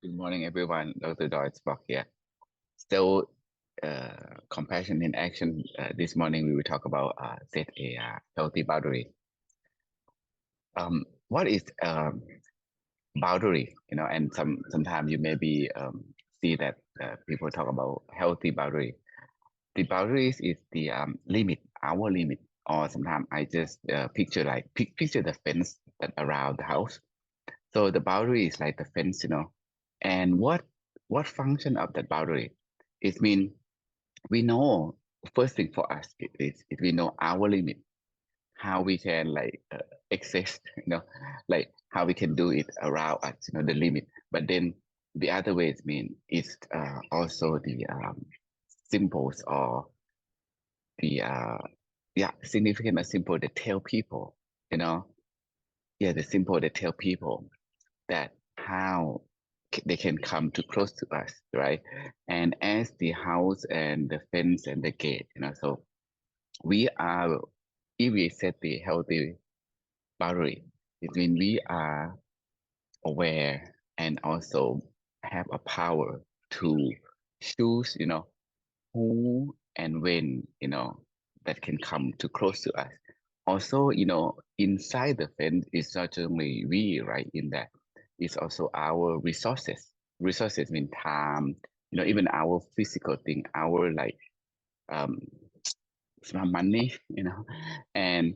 Good morning, everyone. Dr. Deutschbach here. Still, compassion in action. This morning, we will talk about set a healthy boundary. What is boundary? And sometimes you maybe see that people talk about healthy boundary. The boundaries is the limit, our limit, or sometimes I just picture picture the fence that around the house. So the boundary is like the fence, and what function of that boundary? It means we know first thing for us is we know our limit, how we can access, like how we can do it around us, the limit. But then the other ways mean is also the symbols or the yeah significant and simple that tell people, you know, the simple that tell people that how they can come too close to us, right? And as the house and the fence and the gate, so we are, if we set the healthy boundary, it means we are aware and also have a power to choose, who and when, that can come too close to us. Also, inside the fence is not only we, right? In that, it's also our resources. Resources mean time, even our physical thing, our um some money, and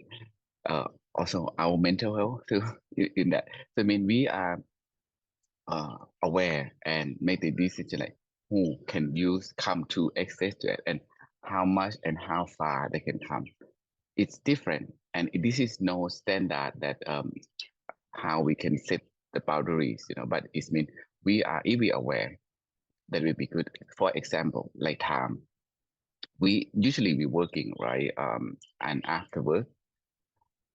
uh, also our mental health too in that. So I mean we are aware and make the decision like who can use come to access to it and how much and how far they can come. It's different, and this is no standard that how we can set the boundaries, but it's mean we are if we aware that will be good. For example, like time. We working, right? And after work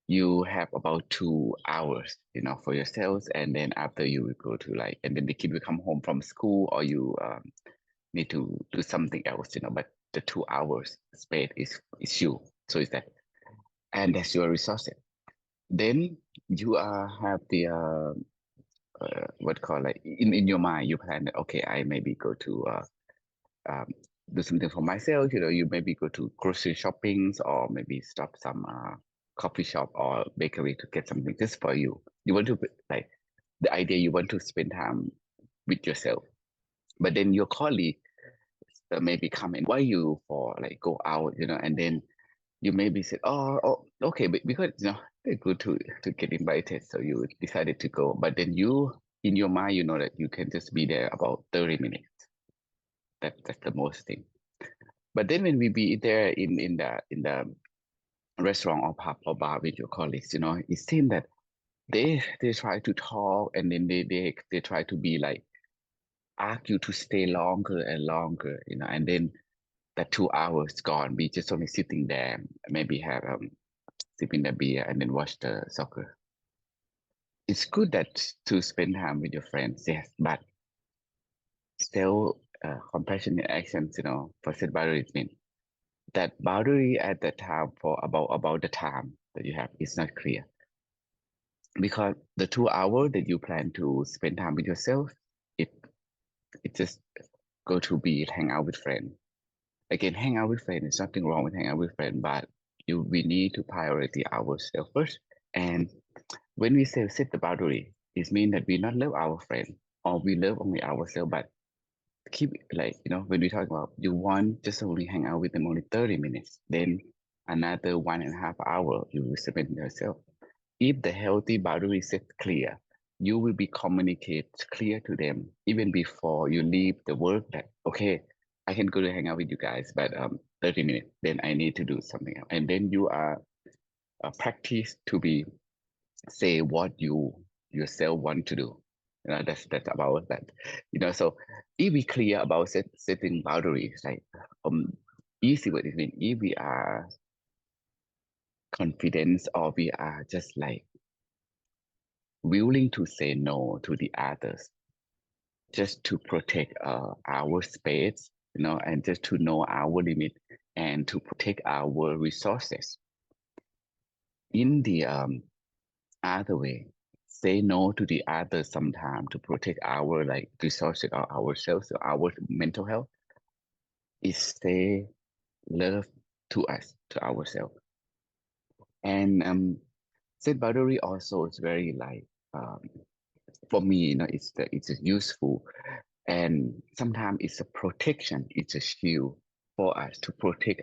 you have about 2 hours, for yourself, and then after you will go to and then the kid will come home from school, or you need to do something else, but the 2 hours space is you. So it's that, and that's your resources. Then you have the what call in your mind you plan that okay, I maybe go to um, do something for myself. You maybe go to grocery shoppings or maybe stop some coffee shop or bakery to get something just for you. You want to like the idea you want to spend time with yourself, but then your colleague maybe come and invite you for like go out, and then you maybe said, oh okay, but because it's good to get invited, so you decided to go. But then you in your mind, you know that you can just be there about 30 minutes. That's the most thing. But then when we be there in the restaurant or pub or bar with your colleagues, it seems that they try to talk, and then they try to be like argue to stay longer and longer, and then that 2 hours gone, we just only sitting there, maybe have sipping the beer and then watch the soccer. It's good that to spend time with your friends, yes, but still compassionate actions, for set boundaries mean that boundary at the time for about the time that you have is not clear, because the 2 hours that you plan to spend time with yourself, it it just go to be hang out with friends. Again, hang out with friends, there's nothing wrong with hang out with friends, but we need to priority ourselves first. And when we say set the boundary, it means that we not love our friend or we love only ourselves, but keep when we talk about you want just only hang out with them only 30 minutes, then another 1.5 hours you will spend yourself. If the healthy boundary set clear, you will be communicate clear to them even before you leave the work that okay, I can go to hang out with you guys, but 30 minutes, then I need to do something else. And then you are practice to be say what you yourself want to do. That's about that. So if we clear about setting boundaries, like easy way is mean if we are confident or we are just like willing to say no to the others just to protect our space, and just to know our limit and to protect our resources. In the other way, say no to the other sometime to protect our like resources or ourselves or our mental health is say love to us, to ourselves. And set boundary also is very like for me, it's a useful and sometimes it's a protection, it's a shield for us to protect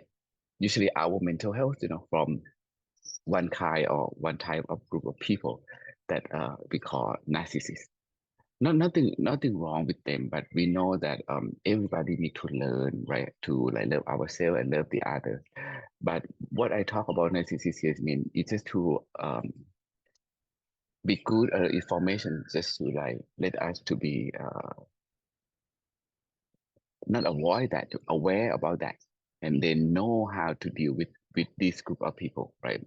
usually our mental health, from one kind or one type of group of people that we call narcissists. Nothing wrong with them, but we know that everybody need to learn, right, to like love ourselves and love the other. But what I talk about narcissists here mean it's just to be good information, just to like let us to be not avoid that, to aware about that, and then know how to deal with this group of people, right?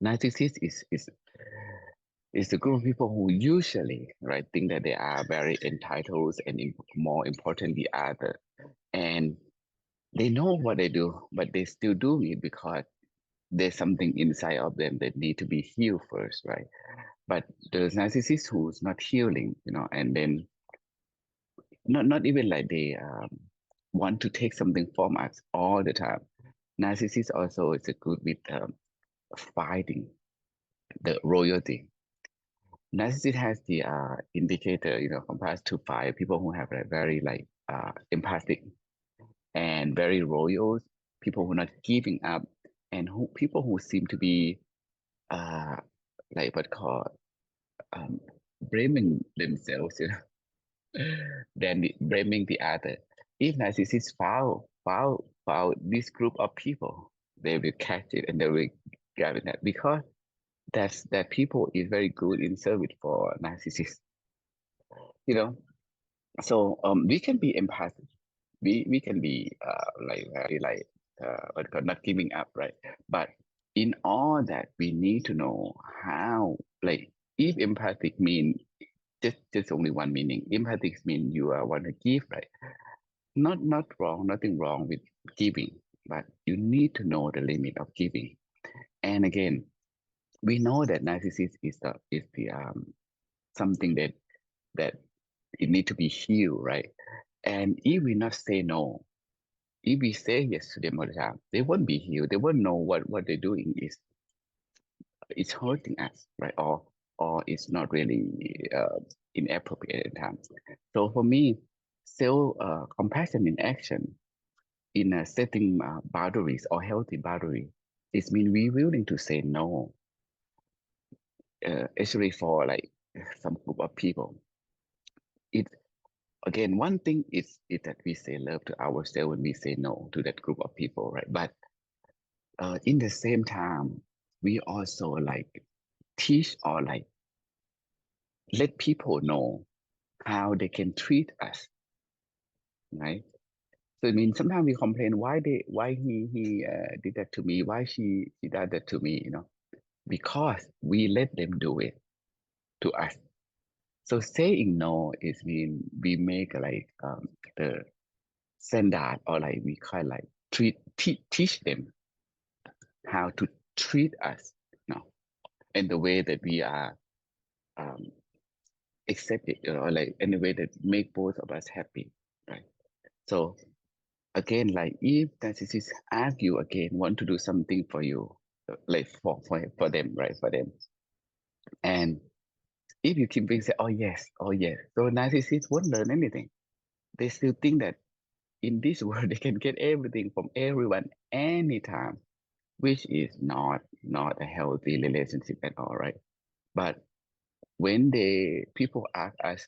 Narcissist is the group of people who usually, right, think that they are very entitled and more important the other, and they know what they do, but they still do it because there's something inside of them that need to be healed first, right? But there's narcissist who's not healing, and then not even like they want to take something from us all the time. Narcissist also is a good with fighting the royalty. Narcissist has the indicator, compared to five people who have a very like empathic and very royal, people who are not giving up, and who people who seem to be uh like what called um blaming themselves, than blaming the other. If narcissists found this group of people, they will catch it and they will get it because that people is very good in service for narcissists. You know, so we can be empathic. We can be like very like what called not giving up, right? But in all that, we need to know how like if empathic mean just only one meaning. Empathic mean you are want to give, right? Not wrong, nothing wrong with giving, but you need to know the limit of giving. And again, we know that narcissist is the something that it need to be healed, right? And if we not say no, if we say yes to them all the time, they won't be healed. They won't know what they're doing is hurting us, right? Or it's not really inappropriate at times. So for me, self compassion in action in setting boundaries or healthy boundary, it means we willing to say no, actually for like some group of people. It again, one thing is that we say love to ourselves when we say no to that group of people, right? But in the same time, we also like teach or like let people know how they can treat us, right? So I mean, sometimes we complain why he did that to me, why she did that to me, because we let them do it to us. So saying no is mean we make like the standard or like we kind of like teach them how to treat us, in the way that we are um, accepted, or like in the way that make both of us happy, right? So again, like if narcissists ask you again, want to do something for you, like for them, right? For them, and if you keep being say, oh yes, so narcissists won't learn anything. They still think that in this world they can get everything from everyone anytime, which is not a healthy relationship at all, right? But when they people ask us,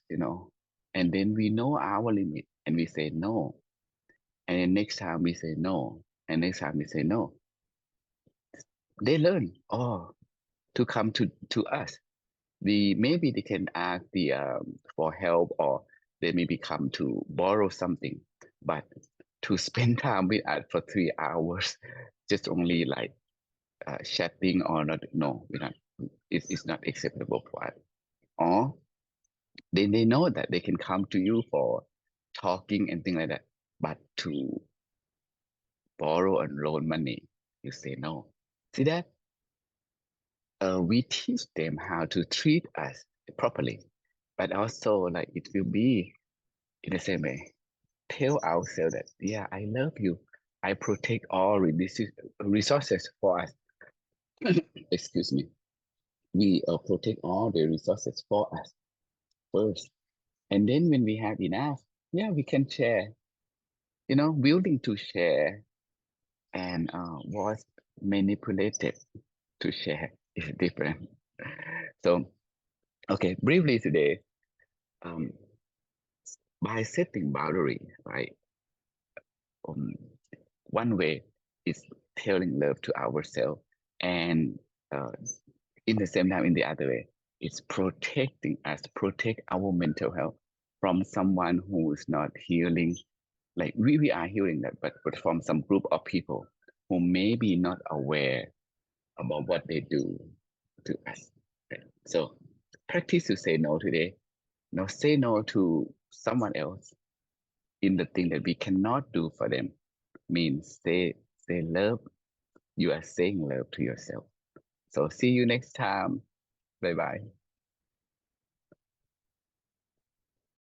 and then we know our limit and we say no, and then next time we say no, and next time we say no, they learn to come to us. Maybe they can ask for help, or they maybe come to borrow something, but to spend time with us for 3 hours, just only like chatting or not, no, it's not acceptable for us. Or they know that they can come to you for talking and things like that, but to borrow and loan money, you say no. See that? We teach them how to treat us properly. But also, like, it will be in the same way. Tell ourselves that, yeah, I love you. I protect all resources for us. Excuse me. We protect all the resources for us first. And then when we have enough, yeah, we can share. Willing to share and was manipulated to share is different. So, okay, briefly today, um, by setting boundaries, right? Um, one way is telling love to ourselves, and uh, in the same time, in the other way, it's protecting us, protect our mental health from someone who is not healing. Like we are healing that, but from some group of people who may be not aware about what they do to us. Right? So practice to say no today. No, say no to someone else in the thing that we cannot do for them. Means say love. You are saying love to yourself. So see you next time. Bye bye.